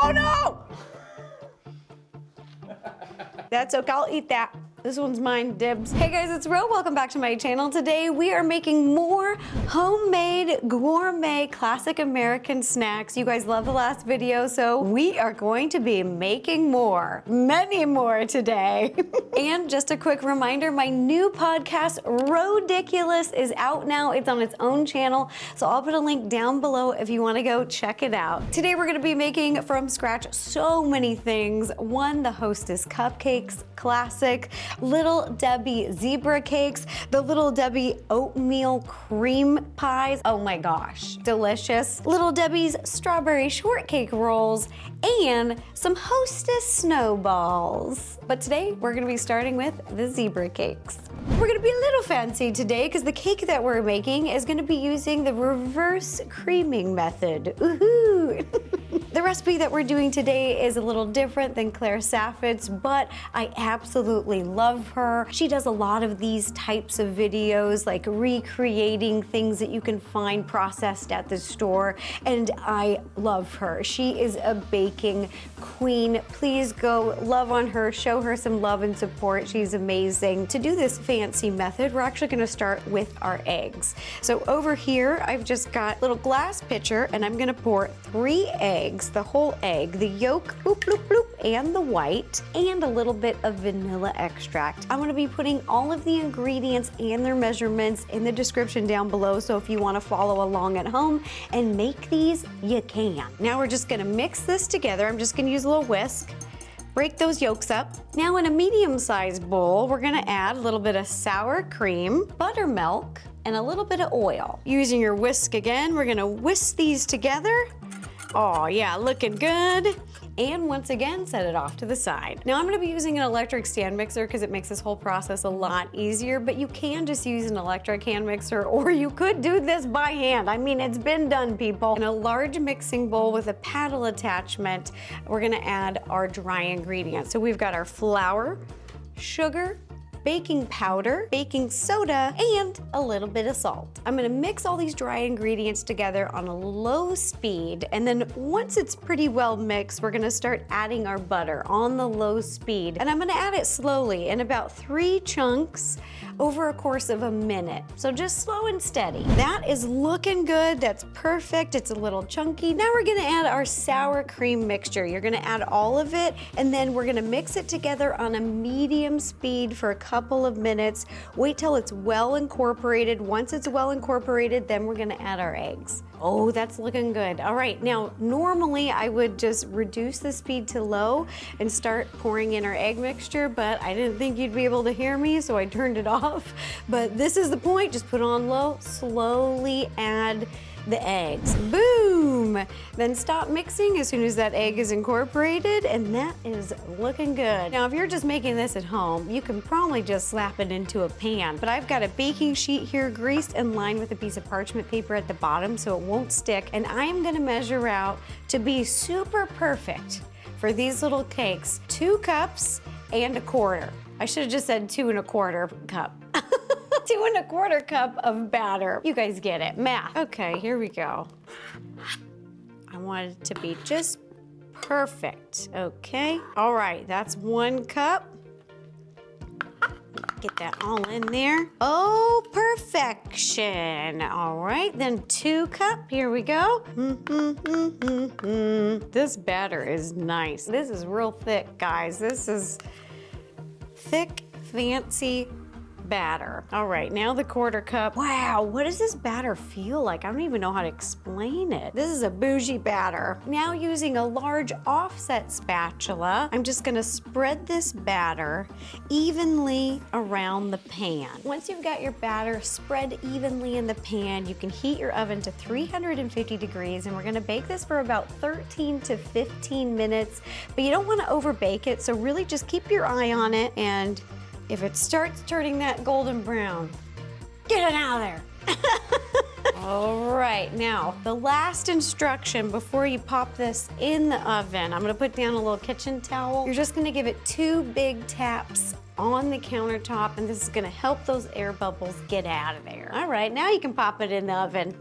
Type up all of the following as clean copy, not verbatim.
Oh no! That's okay, I'll eat that. This one's mine, dibs. Hey guys, it's Ro. Welcome back to my channel. Today we are making more homemade gourmet classic American snacks. You guys loved the last video, so we are going to be making more, many more today. And just a quick reminder, my new podcast, Rodiculous, is out now. It's on its own channel, so I'll put a link down below if you want to go check it out. Today we're going to be making from scratch so many things. One, the Hostess Cupcakes, classic. Little Debbie zebra cakes, the Little Debbie oatmeal cream pies. Oh my gosh, delicious. Little Debbie's strawberry shortcake rolls, and some Hostess snowballs. But today we're gonna be starting with the zebra cakes. We're gonna be a little fancy today because the cake that we're making is gonna be using the reverse creaming method. Ooh. The recipe that we're doing today is a little different than Claire Saffit's, but I absolutely love her. She does a lot of these types of videos, like recreating things that you can find processed at the store, and I love her. She is a baking queen. Please go love on her, show her some love and support. She's amazing. To do this fancy method, we're actually gonna start with our eggs. So over here, I've just got a little glass pitcher, and I'm gonna pour 3 eggs, the whole egg, the yolk, bloop, bloop, bloop, and the white, and a little bit of vanilla extract. I'm gonna be putting all of the ingredients and their measurements in the description down below, so if you wanna follow along at home and make these, you can. Now we're just gonna mix this together. I'm just gonna use a little whisk. Break those yolks up. Now in a medium-sized bowl, we're gonna add a little bit of sour cream, buttermilk, and a little bit of oil. Using your whisk again, we're gonna whisk these together. Oh yeah, looking good. And once again, set it off to the side. Now I'm gonna be using an electric stand mixer because it makes this whole process a lot easier, but you can just use an electric hand mixer, or you could do this by hand. I mean, it's been done, people. In a large mixing bowl with a paddle attachment, we're gonna add our dry ingredients. So we've got our flour, sugar, baking powder, baking soda, and a little bit of salt. I'm gonna mix all these dry ingredients together on a low speed, and then once it's pretty well mixed, we're gonna start adding our butter on the low speed. And I'm gonna add it slowly in about 3 chunks over a course of a minute. So just slow and steady. That is looking good, that's perfect. It's a little chunky. Now we're gonna add our sour cream mixture. You're gonna add all of it, and then we're gonna mix it together on a medium speed for a couple of minutes. Wait till it's well incorporated. Once it's well incorporated, then we're gonna add our eggs. Oh, that's looking good. All right, now normally I would just reduce the speed to low and start pouring in our egg mixture, but I didn't think you'd be able to hear me, so I turned it off. But this is the point, just put it on low, slowly add the eggs. Boom! Then stop mixing as soon as that egg is incorporated, and that is looking good. Now, if you're just making this at home, you can probably just slap it into a pan, but I've got a baking sheet here greased and lined with a piece of parchment paper at the bottom so it won't stick, and I'm gonna measure out to be super perfect for these little cakes, 2 cups and a quarter. I should have just said 2 1/4 cup. 2 1/4 cup of batter. You guys get it, math. Okay, here we go. I want it to be just perfect, okay? All right, that's 1 cup. Get that all in there. Oh, perfection. All right, then 2 cup, here we go. This batter is nice. This is real thick, guys. This is thick, fancy batter. All right, now the 1/4 cup. Wow, what does this batter feel like? I don't even know how to explain it. This is a bougie batter. Now using a large offset spatula, I'm just gonna spread this batter evenly around the pan. Once you've got your batter spread evenly in the pan, you can heat your oven to 350 degrees, and we're gonna bake this for about 13 to 15 minutes, but you don't wanna overbake it, so really just keep your eye on it, and if it starts turning that golden brown, get it out of there. All right, now the last instruction before you pop this in the oven, I'm gonna put down a little kitchen towel. You're just gonna give it 2 big taps on the countertop, and this is gonna help those air bubbles get out of there. All right, now you can pop it in the oven.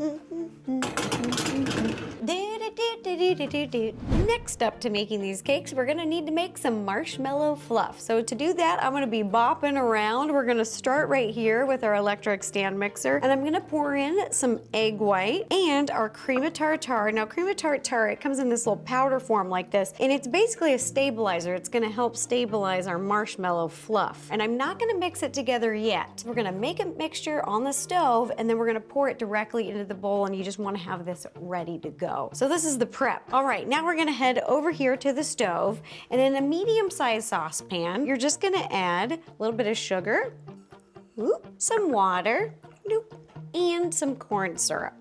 Next up to making these cakes, we're gonna need to make some marshmallow fluff. So to do that, I'm gonna be bopping around. We're gonna start right here with our electric stand mixer, and I'm gonna pour in some egg white and our cream of tartar. Now cream of tartar, it comes in this little powder form like this, and it's basically a stabilizer. It's gonna help stabilize our marshmallow fluff. And I'm not gonna mix it together yet. We're gonna make a mixture on the stove, and then we're gonna pour it directly into the bowl, and you just wanna have this ready to go. So this is the prep. All right, now we're gonna head over here to the stove, and in a medium-sized saucepan, you're just gonna add a little bit of sugar, some water, and some corn syrup.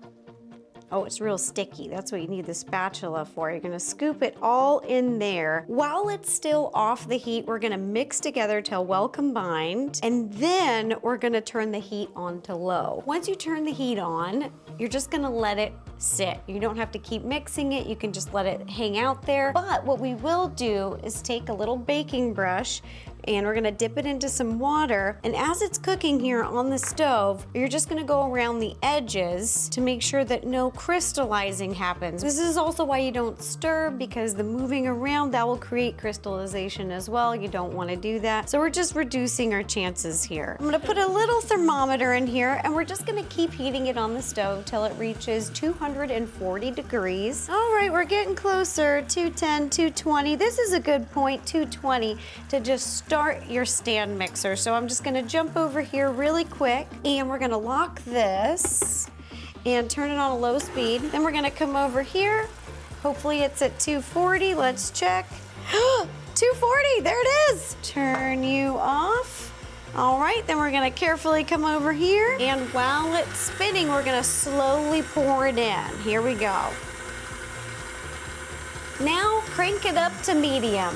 Oh, it's real sticky. That's what you need the spatula for. You're gonna scoop it all in there. While it's still off the heat, we're gonna mix together till well combined, and then we're gonna turn the heat on to low. Once you turn the heat on, you're just gonna let it sit. You don't have to keep mixing it. You can just let it hang out there. But what we will do is take a little baking brush, and we're gonna dip it into some water. And as it's cooking here on the stove, you're just gonna go around the edges to make sure that no crystallizing happens. This is also why you don't stir, because the moving around, that will create crystallization as well. You don't wanna do that. So we're just reducing our chances here. I'm gonna put a little thermometer in here, and we're just gonna keep heating it on the stove till it reaches 240 degrees. All right, we're getting closer, 210, 220. This is a good point, 220, to just start your stand mixer. So I'm just gonna jump over here really quick, and we're gonna lock this and turn it on a low speed. Then we're gonna come over here. Hopefully it's at 240, let's check. 240, there it is. Turn you off. All right, then we're gonna carefully come over here, and while it's spinning, we're gonna slowly pour it in. Here we go. Now crank it up to medium.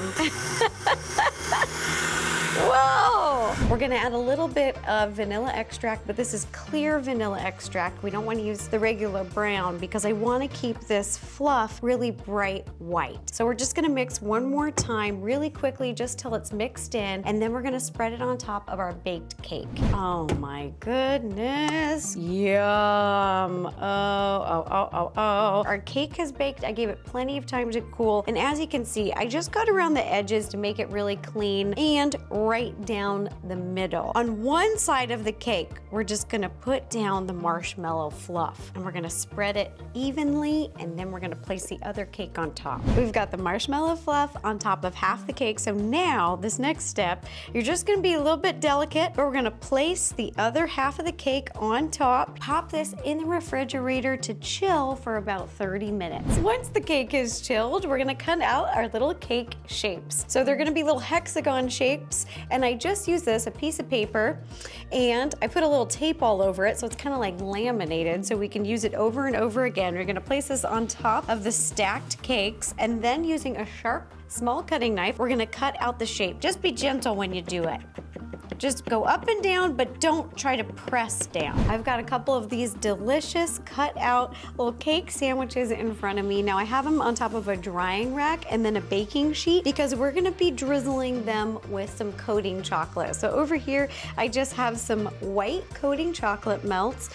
Whoa! We're gonna add a little bit of vanilla extract, but this is clear vanilla extract. We don't wanna use the regular brown because I wanna keep this fluff really bright white. So we're just gonna mix one more time really quickly just till it's mixed in, and then we're gonna spread it on top of our baked cake. Oh my goodness. Yum. Oh. Our cake has baked. I gave it plenty of time to cool, and as you can see, I just got around the edges to make it really clean and right down the middle. On one side of the cake, we're just gonna put down the marshmallow fluff, and we're gonna spread it evenly, and then we're gonna place the other cake on top. We've got the marshmallow fluff on top of half the cake, so now this next step, you're just gonna be a little bit delicate, but we're gonna place the other half of the cake on top, pop this in the refrigerator to chill for about 30 minutes. Once the cake is chilled, we're gonna cut out our little cake shapes. So they're gonna be little hexagon shapes, and I just use this, a piece of paper, and I put a little tape all over it, so it's kind of like laminated, so we can use it over and over again. We're gonna place this on top of the stacked cakes, and then using a sharp, small cutting knife, we're gonna cut out the shape. Just be gentle when you do it. Just go up and down, but don't try to press down. I've got a couple of these delicious cut out little cake sandwiches in front of me. Now I have them on top of a drying rack and then a baking sheet because we're gonna be drizzling them with some coating chocolate. So over here, I just have some white coating chocolate melts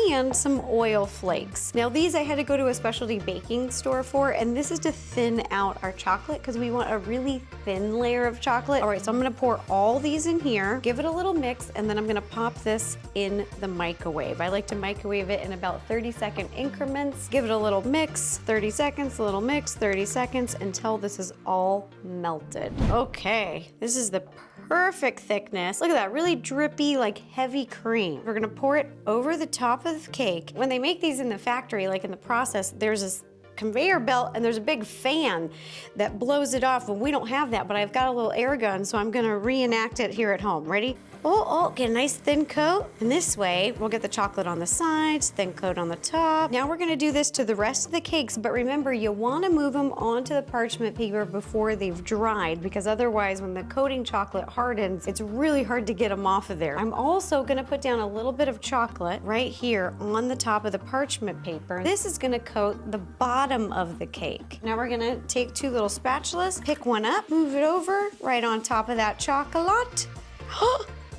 and some oil flakes. Now these I had to go to a specialty baking store for, and this is to thin out our chocolate because we want a really thin layer of chocolate. All right, so I'm gonna pour all these in here, give it a little mix, and then I'm gonna pop this in the microwave. I like to microwave it in about 30-second increments. Give it a little mix, 30 seconds, a little mix, 30 seconds, until this is all melted. Okay, this is the perfect thickness. Look at that, really drippy, like heavy cream. We're gonna pour it over the top of the cake. When they make these in the factory, like in the process, there's this conveyor belt and there's a big fan that blows it off. Well, we don't have that, but I've got a little air gun, so I'm gonna reenact it here at home. Ready? Oh, get a nice thin coat. And this way, we'll get the chocolate on the sides, thin coat on the top. Now we're gonna do this to the rest of the cakes, but remember, you wanna move them onto the parchment paper before they've dried, because otherwise, when the coating chocolate hardens, it's really hard to get them off of there. I'm also gonna put down a little bit of chocolate right here on the top of the parchment paper. This is gonna coat the bottom of the cake. Now we're gonna take two little spatulas, pick one up, move it over right on top of that chocolate.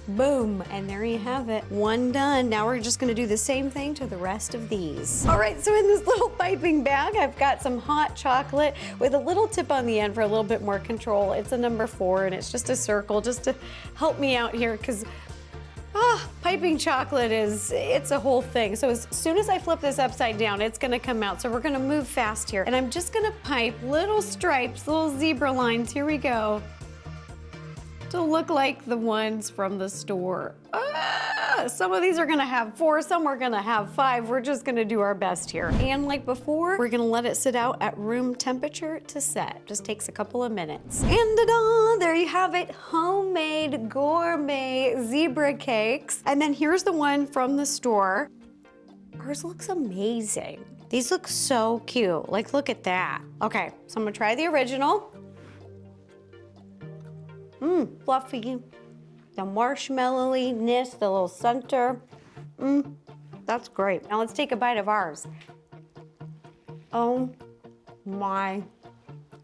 Boom, and there you have it. One done. Now we're just gonna do the same thing to the rest of these. All right, so in this little piping bag, I've got some hot chocolate with a little tip on the end for a little bit more control. It's a number 4, and it's just a circle just to help me out here, because piping chocolate it's a whole thing. So as soon as I flip this upside down, it's gonna come out. So we're gonna move fast here. And I'm just gonna pipe little stripes, little zebra lines, here we go, to look like the ones from the store. Some of these are gonna have 4, some are gonna have 5. We're just gonna do our best here. And like before, we're gonna let it sit out at room temperature to set. Just takes a couple of minutes. And ta-da, there you have it, homemade gourmet zebra cakes. And then here's the one from the store. Ours looks amazing. These look so cute, like look at that. Okay, so I'm gonna try the original. Fluffy. The marshmallowy-ness, the little center. That's great. Now let's take a bite of ours. Oh my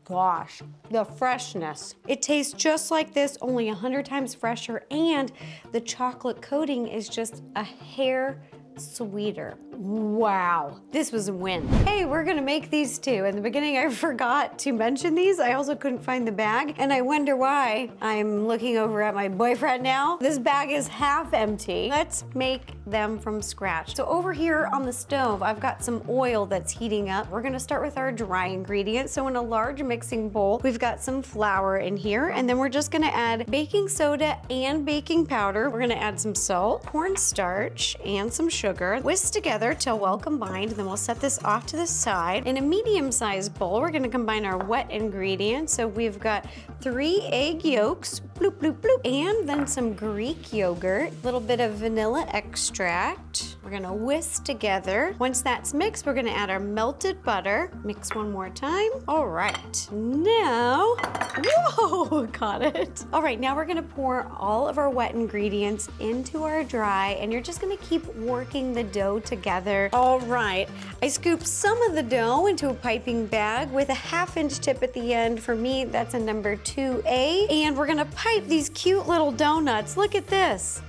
gosh, the freshness. It tastes just like this, only 100 times fresher, and the chocolate coating is just a hair sweeter. Wow, this was a win. Hey, we're gonna make these too. In the beginning, I forgot to mention these. I also couldn't find the bag, and I wonder why. I'm looking over at my boyfriend now. This bag is half empty. Let's make them from scratch. So over here on the stove, I've got some oil that's heating up. We're gonna start with our dry ingredients. So in a large mixing bowl, we've got some flour in here, and then we're just gonna add baking soda and baking powder. We're gonna add some salt, cornstarch, and some sugar. Whisk together till well combined, then we'll set this off to the side. In a medium-sized bowl, we're gonna combine our wet ingredients. So we've got 3 egg yolks, bloop, bloop, bloop, and then some Greek yogurt, a little bit of vanilla extract. We're gonna whisk together. Once that's mixed, we're gonna add our melted butter. Mix one more time. All right, now, whoa, got it. All right, now we're gonna pour all of our wet ingredients into our dry, and you're just gonna keep working the dough together. All right, I scooped some of the dough into a piping bag with a 1/2-inch tip at the end. For me, that's a number 2A. And we're gonna pipe these cute little donuts. Look at this.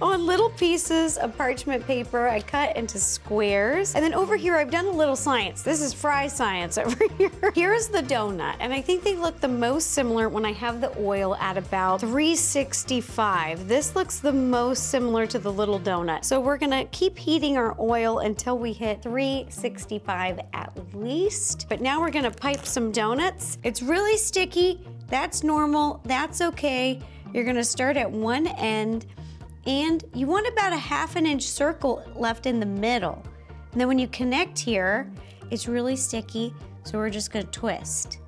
On little pieces of parchment paper, I cut into squares. And then over here, I've done a little science. This is fry science over here. Here's the donut, and I think they look the most similar when I have the oil at about 365. This looks the most similar to the little donut. So we're gonna keep heating our oil until we hit 365 at least. But now we're gonna pipe some donuts. It's really sticky. That's normal, that's okay. You're gonna start at one end, and you want about a 1/2-inch circle left in the middle. And then when you connect here, it's really sticky, so we're just gonna twist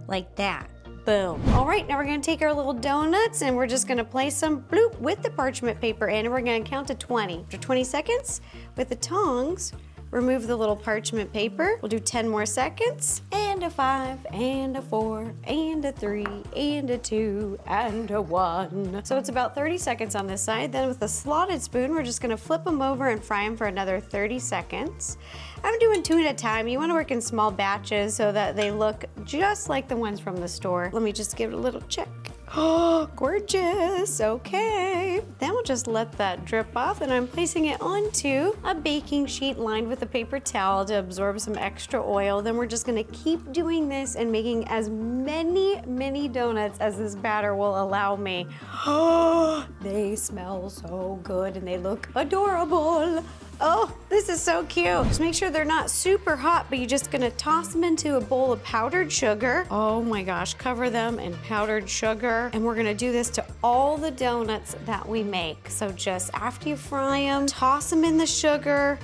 like that. Boom. All right, now we're gonna take our little donuts and we're just gonna place them bloop with the parchment paper in, and we're gonna count to 20. After 20 seconds, with the tongs, remove the little parchment paper. We'll do 10 more seconds. And a 5, and a 4, and a 3, and a 2, and a 1. So it's about 30 seconds on this side. Then with a slotted spoon, we're just gonna flip them over and fry them for another 30 seconds. I'm doing 2 at a time. You wanna work in small batches so that they look just like the ones from the store. Let me just give it a little check. Oh, gorgeous, okay. Then we'll just let that drip off, and I'm placing it onto a baking sheet lined with a paper towel to absorb some extra oil. Then we're just gonna keep doing this and making as many donuts as this batter will allow me. Oh, they smell so good and they look adorable. Oh, this is so cute. Just make sure they're not super hot, but you're just gonna toss them into a bowl of powdered sugar. Oh my gosh, cover them in powdered sugar. And we're gonna do this to all the donuts that we make. So just after you fry them, toss them in the sugar.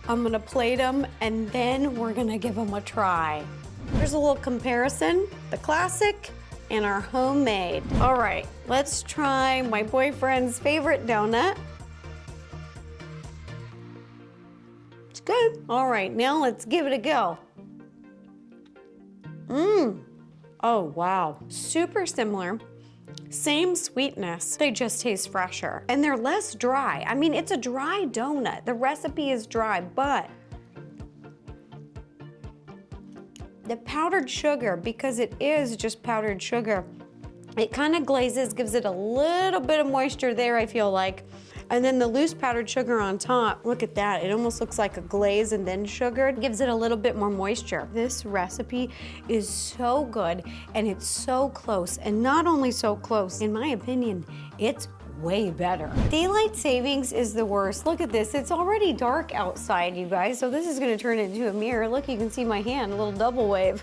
I'm gonna plate them, and then we're gonna give them a try. Here's a little comparison, the classic and our homemade. All right, let's try my boyfriend's favorite donut. Good. All right, now let's give it a go. Oh, wow. Super similar. Same sweetness. They just taste fresher. And they're less dry. I mean, it's a dry donut. The recipe is dry, but the powdered sugar, because it is just powdered sugar, It kind of glazes, gives it a little bit of moisture there, I feel like. And then the loose powdered sugar on top, look at that. It almost looks like a glaze and then sugared. Gives it a little bit more moisture. This recipe is so good and it's so close. And not only so close, in my opinion, it's way better. Daylight savings is the worst. Look at this, it's already dark outside, you guys, so this is gonna turn into a mirror. Look, you can see my hand, a little double wave.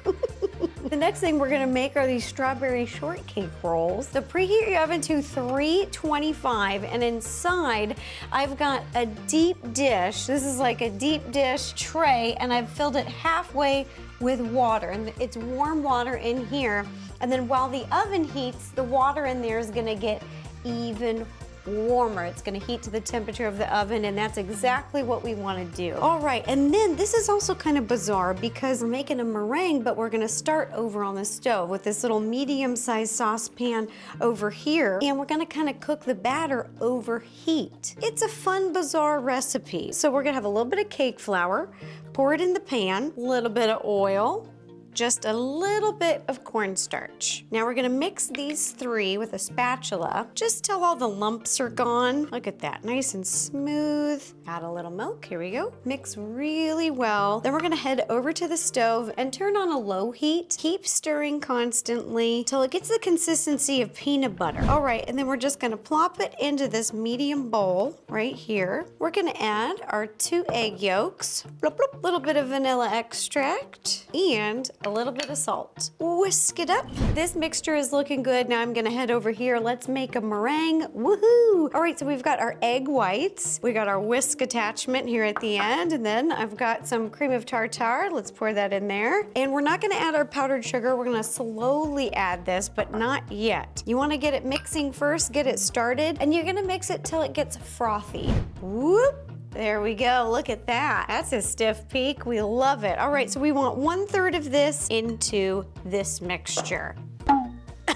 The next thing we're gonna make are these strawberry shortcake rolls. So preheat your oven to 325, and inside I've got a deep dish. This is like a deep dish tray, and I've filled it halfway with water, and it's warm water in here. And then while the oven heats, the water in there is gonna get even warmer. It's gonna heat to the temperature of the oven, and that's exactly what we wanna do. All right, and then this is also kind of bizarre because we're making a meringue, but we're gonna start over on the stove with this little medium-sized saucepan over here, and we're gonna kind of cook the batter over heat. It's a fun, bizarre recipe. So we're gonna have a little bit of cake flour, pour it in the pan, a little bit of oil, just a little bit of cornstarch. Now we're gonna mix these three with a spatula just till all the lumps are gone. Look at that, nice and smooth. Add a little milk, here we go. Mix really well. Then we're gonna head over to the stove and turn on a low heat. Keep stirring constantly till it gets the consistency of peanut butter. All right, and then we're just gonna plop it into this medium bowl right here. We're gonna add our 2 egg yolks, blop, blop, little bit of vanilla extract, and a little bit of salt. Whisk it up. This mixture is looking good. Now I'm gonna head over here. Let's make a meringue. Woohoo! All right, so we've got our egg whites. We got our whisk attachment here at the end, and then I've got some cream of tartar. Let's pour that in there. And we're not gonna add our powdered sugar. We're gonna slowly add this, but not yet. You wanna get it mixing first, get it started, and you're gonna mix it till it gets frothy. Whoop! There we go, look at that. That's a stiff peak, we love it. All right, so we want 1/3 of this into this mixture. I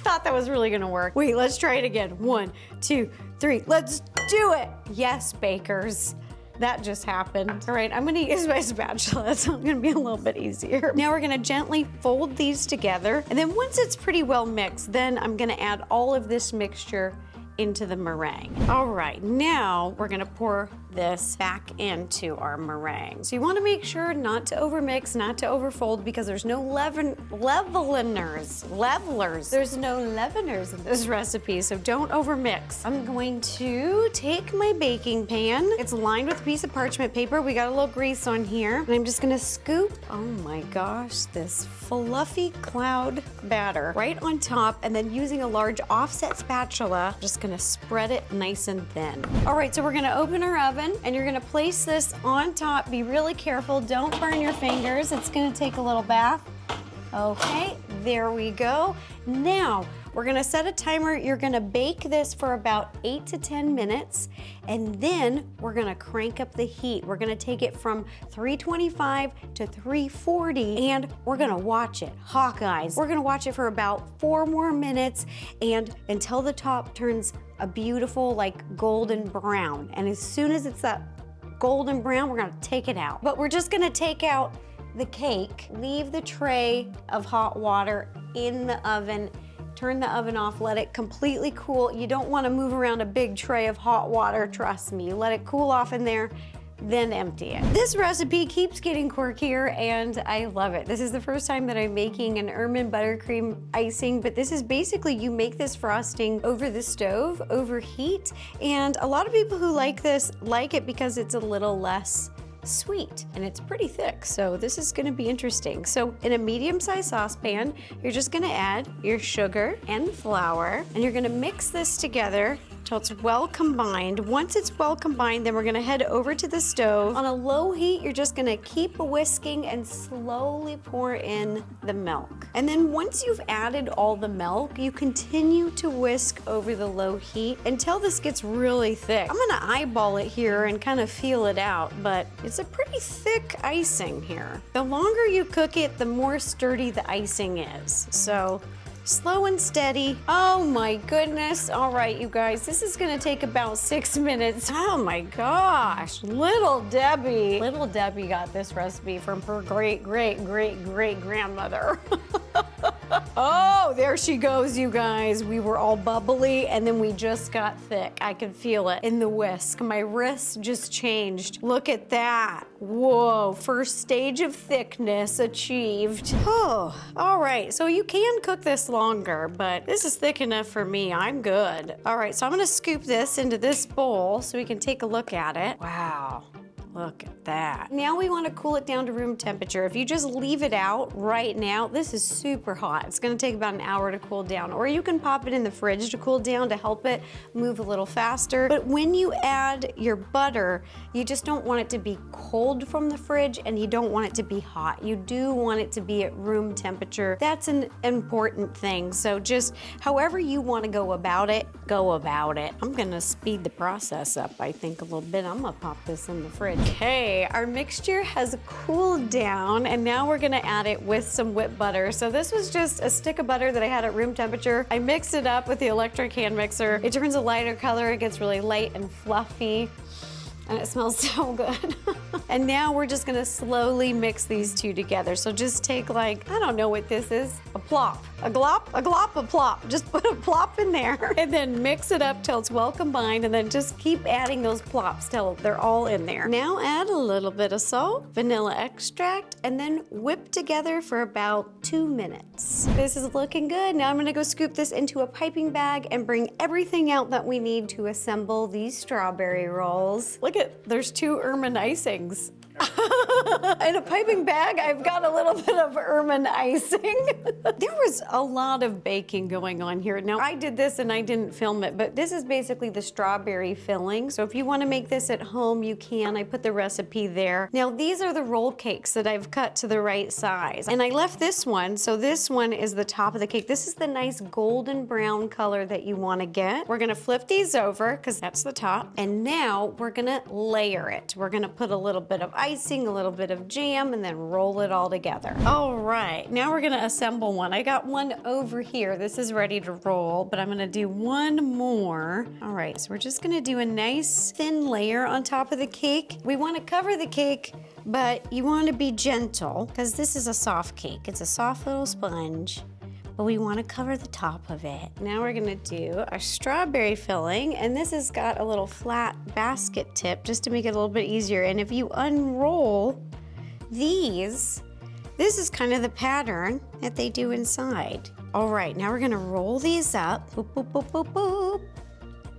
thought that was really gonna work. Wait, let's try it again. 1, 2, 3, let's do it. Yes, bakers. That just happened. All right, I'm gonna use my spatula, so it's gonna be a little bit easier. Now we're gonna gently fold these together, and then once it's pretty well mixed, then I'm gonna add all of this mixture into the meringue. All right, now we're gonna pour this back into our meringue. So you wanna make sure not to overmix, not to overfold, because there's no levelers. There's no leaveners in this recipe, so don't overmix. I'm going to take my baking pan. It's lined with a piece of parchment paper. We got a little grease on here, and I'm just gonna scoop, oh my gosh, this fluffy cloud batter right on top, and then using a large offset spatula, just gonna spread it nice and thin. All right, so we're gonna open our oven, and you're gonna place this on top. Be really careful, don't burn your fingers. It's gonna take a little bath. Okay, there we go. Now, we're gonna set a timer. You're gonna bake this for about 8 to 10 minutes, and then we're gonna crank up the heat. We're gonna take it from 325 to 340, and we're gonna watch it, hawk eyes. We're gonna watch it for about 4 more minutes, and until the top turns a beautiful, like, golden brown. And as soon as it's that golden brown, we're gonna take it out. But we're just gonna take out the cake, leave the tray of hot water in the oven, turn the oven off, let it completely cool. You don't wanna move around a big tray of hot water, trust me. Let it cool off in there, then empty it. This recipe keeps getting quirkier, and I love it. This is the first time that I'm making an almond buttercream icing, but this is basically, you make this frosting over the stove, over heat, and a lot of people who like this like it because it's a little less sweet, and it's pretty thick, so this is gonna be interesting. So in a medium-sized saucepan, you're just gonna add your sugar and flour, and you're gonna mix this together till it's well combined. Once it's well combined, then we're gonna head over to the stove. On a low heat, you're just gonna keep whisking and slowly pour in the milk. And then once you've added all the milk, you continue to whisk over the low heat until this gets really thick. I'm gonna eyeball it here and kind of feel it out, but it's a pretty thick icing here. The longer you cook it, the more sturdy the icing is. So slow and steady. Oh my goodness. All right, you guys, this is gonna take about 6 minutes. Oh my gosh, Little Debbie. Little Debbie got this recipe from her great grandmother. Oh, there she goes, you guys. We were all bubbly and then we just got thick. I could feel it in the whisk. My wrist just changed. Look at that. Whoa, first stage of thickness achieved. Oh, all right. So you can cook this longer, but this is thick enough for me. I'm good. All right, so I'm gonna scoop this into this bowl so we can take a look at it. Wow. Look at that. Now we want to cool it down to room temperature. If you just leave it out right now, this is super hot. It's going to take about an hour to cool down, or you can pop it in the fridge to cool down to help it move a little faster. But when you add your butter, you just don't want it to be cold from the fridge and you don't want it to be hot. You do want it to be at room temperature. That's an important thing. So just however you want to go about it, go about it. I'm going to speed the process up, I think, a little bit. I'm going to pop this in the fridge. Okay, our mixture has cooled down and now we're gonna add it with some whipped butter. So this was just a stick of butter that I had at room temperature. I mixed it up with the electric hand mixer. It turns a lighter color, it gets really light and fluffy. And it smells so good. And now we're just gonna slowly mix these two together. So just take like, I don't know what this is, a plop, a glop, a glop, a plop. Just put a plop in there and then mix it up till it's well combined and then just keep adding those plops till they're all in there. Now add a little bit of salt, vanilla extract, and then whip together for about 2 minutes. This is looking good. Now I'm gonna go scoop this into a piping bag and bring everything out that we need to assemble these strawberry rolls. Look at, there's 2 ermine icings. In a piping bag, I've got a little bit of ermine icing. There was a lot of baking going on here. Now, I did this and I didn't film it, but this is basically the strawberry filling. So if you want to make this at home, you can. I put the recipe there. Now, these are the roll cakes that I've cut to the right size. And I left this one, so this one is the top of the cake. This is the nice golden brown color that you want to get. We're gonna flip these over, because that's the top. And now we're gonna layer it. We're gonna put a little bit of icing, a little bit of jam, and then roll it all together. All right, now we're gonna assemble one. I got one over here. This is ready to roll, but I'm gonna do one more. All right, so we're just gonna do a nice thin layer on top of the cake. We wanna cover the cake, but you wanna be gentle, because this is a soft cake. It's a soft little sponge, but we want to cover the top of it. Now we're gonna do a strawberry filling, and this has got a little flat basket tip just to make it a little bit easier. And if you unroll these, this is kind of the pattern that they do inside. All right, now we're gonna roll these up. Boop, boop, boop, boop, boop.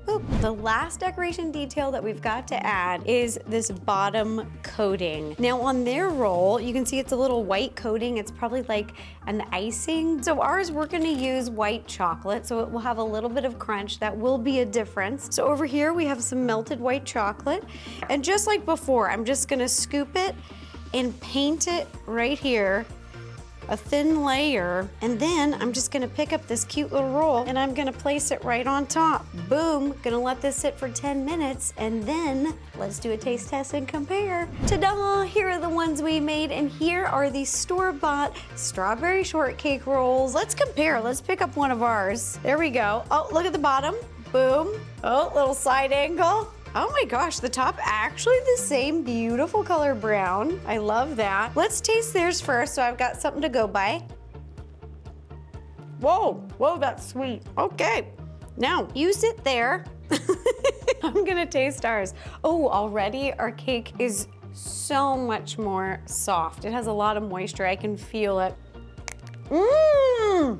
Boop. The last decoration detail that we've got to add is this bottom coating. Now on their roll, you can see it's a little white coating. It's probably like an icing. So ours, we're gonna use white chocolate, so it will have a little bit of crunch. That will be a difference. So over here, we have some melted white chocolate. And just like before, I'm just gonna scoop it and paint it right here, a thin layer, and then I'm just gonna pick up this cute little roll and I'm gonna place it right on top. Boom, gonna let this sit for 10 minutes and then let's do a taste test and compare. Ta-da, here are the ones we made and here are the store-bought strawberry shortcake rolls. Let's compare, let's pick up one of ours. There we go. Oh, look at the bottom, boom. Oh, little side angle. Oh my gosh, the top actually the same beautiful color brown. I love that. Let's taste theirs first, so I've got something to go by. Whoa, whoa, that's sweet. Okay, now you sit there. I'm gonna taste ours. Oh, already our cake is so much more soft. It has a lot of moisture, I can feel it. Mmm!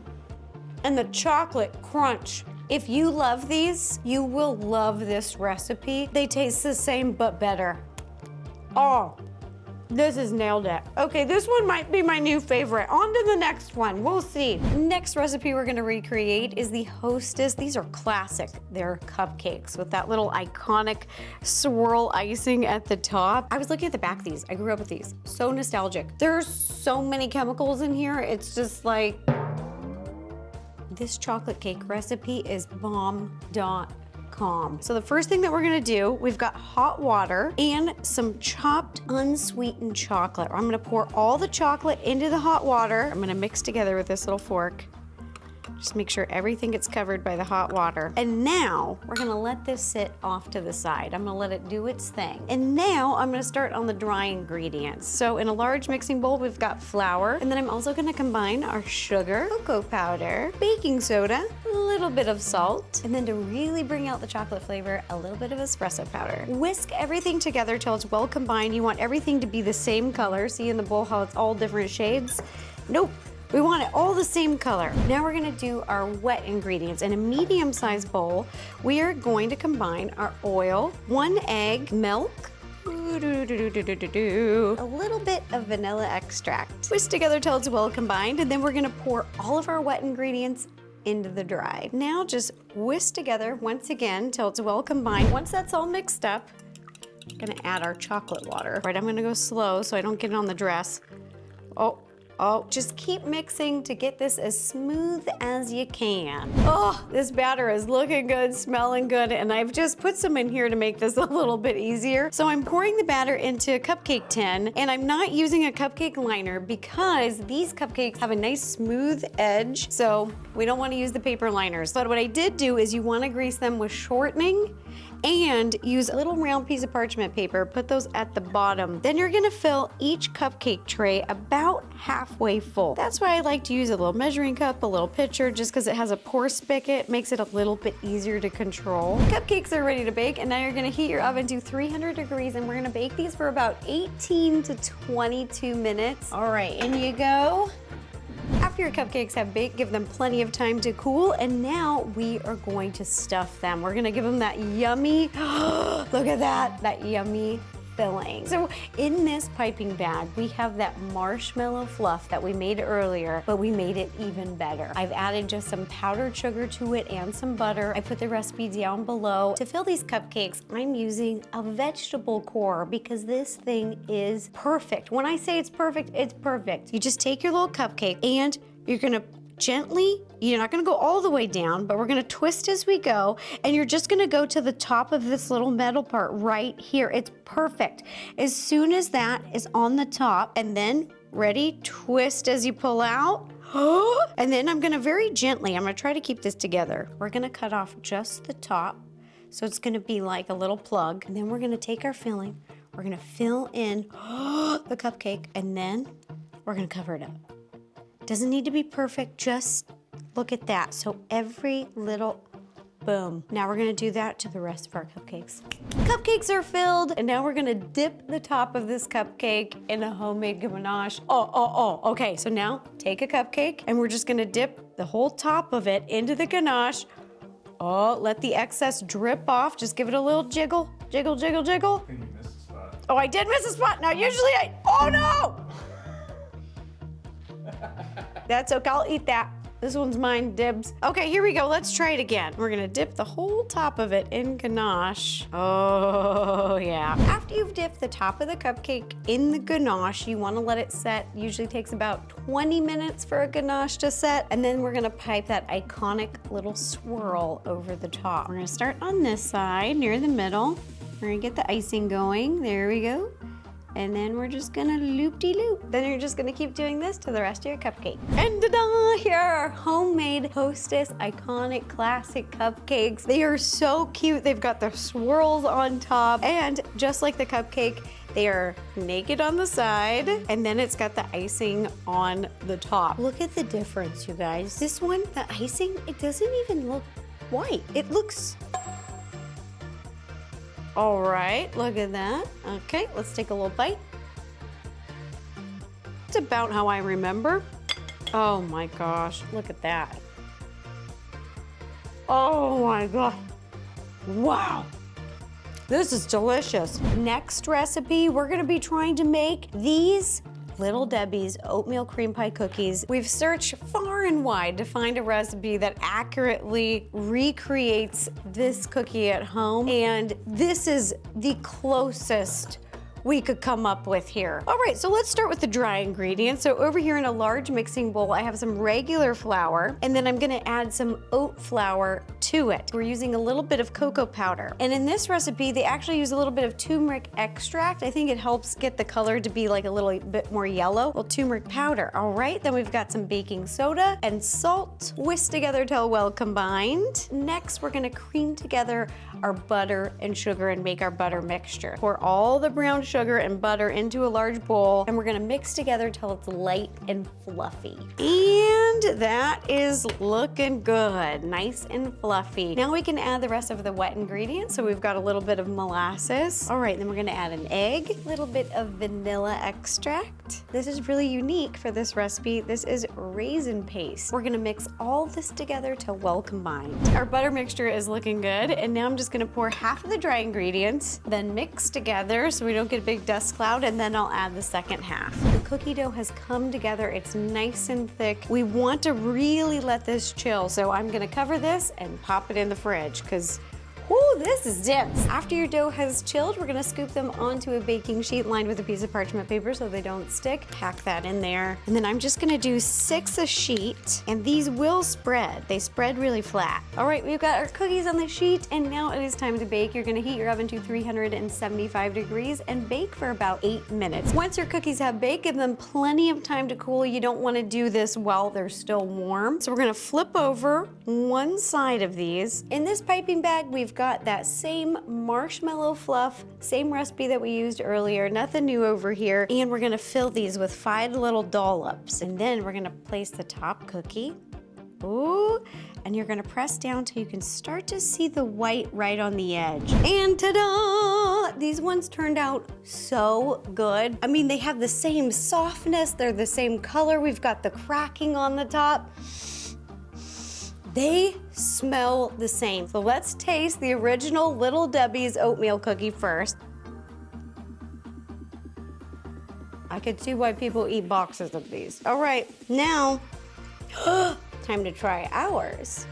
And the chocolate crunch. If you love these, you will love this recipe. They taste the same, but better. Oh, this has nailed it. Okay, this one might be my new favorite. On to the next one, we'll see. Next recipe we're gonna recreate is the Hostess. These are classic. They're cupcakes with that little iconic swirl icing at the top. I was looking at the back of these. I grew up with these. So nostalgic. There's so many chemicals in here. It's just like, this chocolate cake recipe is bomb.com. So the first thing that we're gonna do, we've got hot water and some chopped unsweetened chocolate. I'm gonna pour all the chocolate into the hot water. I'm gonna mix together with this little fork. Just make sure everything gets covered by the hot water. And now we're gonna let this sit off to the side. I'm gonna let it do its thing. And now I'm gonna start on the dry ingredients. So in a large mixing bowl, we've got flour, and then I'm also gonna combine our sugar, cocoa powder, baking soda, a little bit of salt, and then to really bring out the chocolate flavor, a little bit of espresso powder. Whisk everything together till it's well combined. You want everything to be the same color. See in the bowl how it's all different shades? Nope. We want it all the same color. Now we're gonna do our wet ingredients. In a medium-sized bowl, we are going to combine our oil, 1 egg, milk, a little bit of vanilla extract. Whisk together till it's well combined, and then we're gonna pour all of our wet ingredients into the dry. Now just whisk together once again till it's well combined. Once that's all mixed up, I'm gonna add our chocolate water. Right, I'm gonna go slow so I don't get it on the dress. Oh, just keep mixing to get this as smooth as you can. Oh, this batter is looking good, smelling good, and I've just put some in here to make this a little bit easier. So I'm pouring the batter into a cupcake tin, and I'm not using a cupcake liner because these cupcakes have a nice smooth edge, so we don't want to use the paper liners. But what I did do is you want to grease them with shortening and use a little round piece of parchment paper, put those at the bottom. Then you're gonna fill each cupcake tray about halfway full. That's why I like to use a little measuring cup, a little pitcher, just because it has a pour spigot, makes it a little bit easier to control. Cupcakes are ready to bake, and now you're gonna heat your oven to 300 degrees, and we're gonna bake these for about 18 to 22 minutes. All right, in you go. After your cupcakes have baked, give them plenty of time to cool, and now we are going to stuff them. We're gonna give them that yummy, look at that yummy filling. So in this piping bag, we have that marshmallow fluff that we made earlier, but we made it even better. I've added just some powdered sugar to it and some butter. I put the recipe down below. To fill these cupcakes, I'm using a vegetable core because this thing is perfect. When I say it's perfect, it's perfect. You just take your little cupcake and you're gonna gently, you're not gonna go all the way down, but we're gonna twist as we go, and you're just gonna go to the top of this little metal part right here. It's perfect. As soon as that is on the top, and then ready, twist as you pull out. And then I'm gonna very gently, I'm gonna try to keep this together. We're gonna cut off just the top, so it's gonna be like a little plug, and then we're gonna take our filling, we're gonna fill in the cupcake, and then we're gonna cover it up. Doesn't need to be perfect, just look at that. So every little, boom. Now we're gonna do that to the rest of our cupcakes. Cupcakes are filled, and now we're gonna dip the top of this cupcake in a homemade ganache. Okay, so now take a cupcake, and we're just gonna dip the whole top of it into the ganache. Let the excess drip off. Just give it a little jiggle, jiggle, jiggle, jiggle. I think you missed a spot. Oh, I did miss a spot. Now usually oh no! That's okay, I'll eat that. This one's mine, dibs. Okay, here we go, let's try it again. We're gonna dip the whole top of it in ganache. Oh, yeah. After you've dipped the top of the cupcake in the ganache, you wanna let it set. Usually takes about 20 minutes for a ganache to set, and then we're gonna pipe that iconic little swirl over the top. We're gonna start on this side, near the middle. We're gonna get the icing going, there we go. And then we're just gonna loop-de-loop. Then you're just gonna keep doing this to the rest of your cupcake. And ta-da! Here are our homemade Hostess iconic classic cupcakes. They are so cute. They've got the swirls on top. And just like the cupcake, they are naked on the side. And then it's got the icing on the top. Look at the difference, you guys. This one, the icing, it doesn't even look white. It looks... All right, look at that. Okay, let's take a little bite. It's about how I remember. Oh my gosh, look at that. Oh my God. Wow. This is delicious. Next recipe, we're gonna be trying to make these Little Debbie's oatmeal cream pie cookies. We've searched far and wide to find a recipe that accurately recreates this cookie at home, and this is the closest we could come up with here. All right, so let's start with the dry ingredients. So over here in a large mixing bowl, I have some regular flour, and then I'm gonna add some oat flour to it. We're using a little bit of cocoa powder. And in this recipe, they actually use a little bit of turmeric extract. I think it helps get the color to be like a little bit more yellow. Well, turmeric powder. All right, then we've got some baking soda and salt. Whisk together till well combined. Next, we're gonna cream together our butter and sugar and make our butter mixture. Pour all the brown sugar and butter into a large bowl, and we're gonna mix together till it's light and fluffy. And that is looking good, nice and fluffy. Now we can add the rest of the wet ingredients. So we've got a little bit of molasses. All right, then we're gonna add an egg, a little bit of vanilla extract. This is really unique for this recipe. This is raisin paste. We're gonna mix all this together till well combined. Our butter mixture is looking good, and now I'm just gonna pour half of the dry ingredients, then mix together so we don't get a big dust cloud, and then I'll add the second half. The cookie dough has come together. It's nice and thick. We want to really let this chill, so I'm gonna cover this and pop it in the fridge because ooh, this is dense. After your dough has chilled, we're gonna scoop them onto a baking sheet lined with a piece of parchment paper so they don't stick. Pack that in there. And then I'm just gonna do 6 a sheet, and these will spread. They spread really flat. All right, we've got our cookies on the sheet, and now it is time to bake. You're gonna heat your oven to 375 degrees and bake for about 8 minutes. Once your cookies have baked, give them plenty of time to cool. You don't wanna do this while they're still warm. So we're gonna flip over one side of these. In this piping bag, we've got that same marshmallow fluff, same recipe that we used earlier, nothing new over here. And we're gonna fill these with 5 little dollops. And then we're gonna place the top cookie. Ooh, and you're gonna press down till you can start to see the white right on the edge. And ta-da! These ones turned out so good. I mean, they have the same softness, they're the same color. We've got the cracking on the top. They smell the same. So let's taste the original Little Debbie's oatmeal cookie first. I could see why people eat boxes of these. All right, now, time to try ours.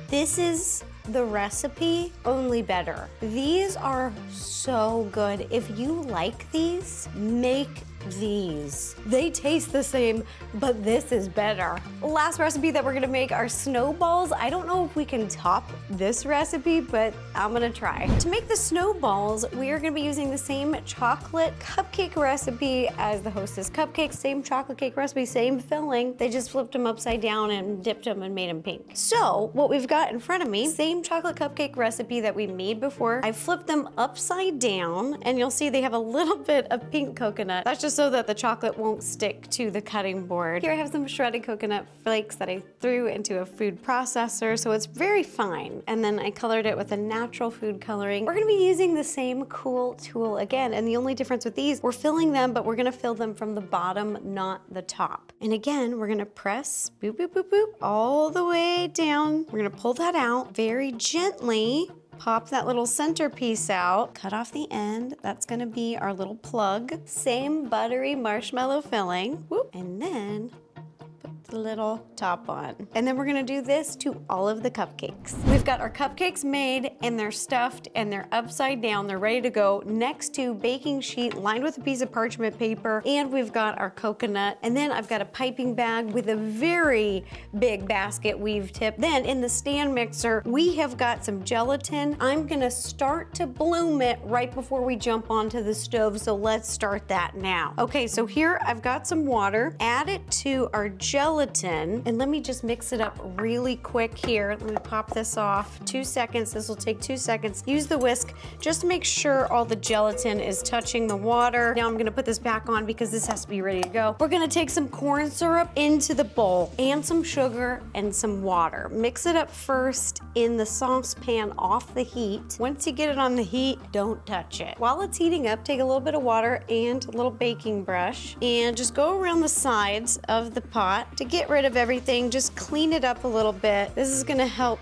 This is the recipe, only better. These are so good. If you like these, make these. They taste the same, but this is better. Last recipe that we're gonna make are snowballs. I don't know if we can top this recipe, but I'm gonna try. To make the snowballs, we are gonna be using the same chocolate cupcake recipe as the Hostess Cupcakes, same chocolate cake recipe, same filling. They just flipped them upside down and dipped them and made them pink. So what we've got in front of me, same chocolate cupcake recipe that we made before. I flipped them upside down, and you'll see they have a little bit of pink coconut. That's just so that the chocolate won't stick to the cutting board. Here I have some shredded coconut flakes that I threw into a food processor, so it's very fine. And then I colored it with a natural food coloring. We're gonna be using the same cool tool again, and the only difference with these, we're filling them, but we're gonna fill them from the bottom, not the top. And again, we're gonna press boop, boop, boop, boop, all the way down. We're gonna pull that out very gently. Pop that little centerpiece out, cut off the end. That's gonna be our little plug. Same buttery marshmallow filling. Whoop. And then put the little top on. And then we're gonna do this to all of the cupcakes. We've got our cupcakes made, and they're stuffed, and they're upside down. They're ready to go next to baking sheet lined with a piece of parchment paper, and we've got our coconut. And then I've got a piping bag with a very big basket weave tip. Then in the stand mixer, we have got some gelatin. I'm gonna start to bloom it right before we jump onto the stove, so let's start that now. Okay, so here I've got some water. Add it to our gelatin, and let me just mix it up really quick here. Let me pop this off. 2 seconds, this will take 2 seconds. Use the whisk just to make sure all the gelatin is touching the water. Now I'm gonna put this back on because this has to be ready to go. We're gonna take some corn syrup into the bowl and some sugar and some water. Mix it up first in the saucepan off the heat. Once you get it on the heat, don't touch it. While it's heating up, take a little bit of water and a little baking brush and just go around the sides of the pot to get rid of everything. Just clean it up a little bit. This is gonna help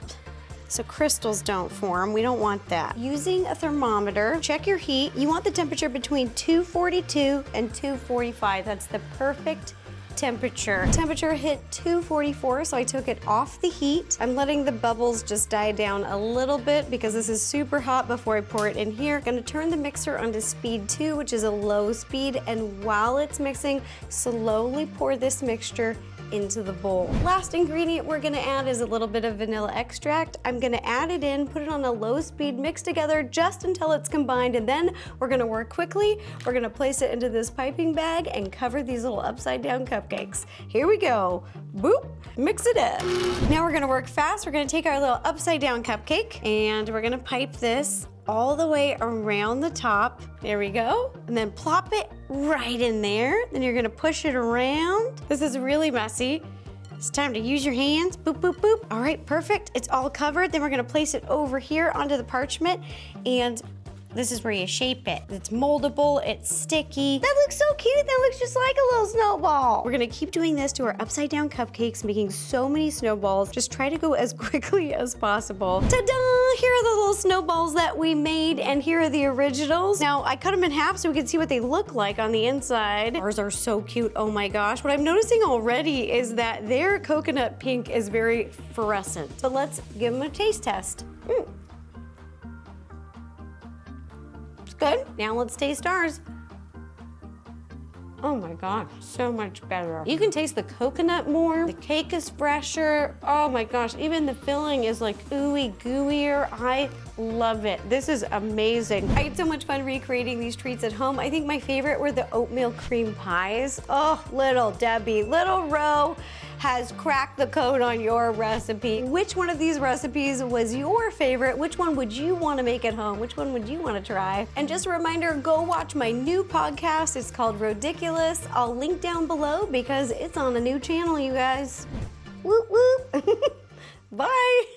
so crystals don't form. We don't want that. Using a thermometer, check your heat. You want the temperature between 242 and 245. That's the perfect temperature. Temperature hit 244, so I took it off the heat. I'm letting the bubbles just die down a little bit because this is super hot before I pour it in here. Gonna turn the mixer onto speed 2, which is a low speed, and while it's mixing, slowly pour this mixture into the bowl. Last ingredient we're gonna add is a little bit of vanilla extract. I'm gonna add it in, put it on a low speed, mix together just until it's combined, and then we're gonna work quickly. We're gonna place it into this piping bag and cover these little upside down cupcakes. Here we go. Boop, mix it up. Now we're gonna work fast. We're gonna take our little upside down cupcake and we're gonna pipe this all the way around the top. There we go. And then plop it right in there. Then you're gonna push it around. This is really messy. It's time to use your hands. Boop, boop, boop. All right, perfect. It's all covered. Then we're gonna place it over here onto the parchment, and this is where you shape it. It's moldable, it's sticky. That looks so cute. That looks just like a little snowball. We're gonna keep doing this to our upside down cupcakes, making so many snowballs. Just try to go as quickly as possible. Ta-da! Here are the little snowballs that we made, and here are the originals. Now, I cut them in half so we can see what they look like on the inside. Ours are so cute, oh my gosh. What I'm noticing already is that their coconut pink is very fluorescent. So let's give them a taste test. Good. Now let's taste ours. Oh my gosh, so much better. You can taste the coconut more. The cake is fresher. Oh my gosh, even the filling is like ooey gooier. I love it. This is amazing. I had so much fun recreating these treats at home. I think my favorite were the oatmeal cream pies. Oh, little Debbie, little Ro has cracked the code on your recipe. Which one of these recipes was your favorite? Which one would you want to make at home? Which one would you want to try? And just a reminder, go watch my new podcast. It's called Ridiculous. I'll link down below because it's on a new channel, you guys. Whoop, whoop. Bye.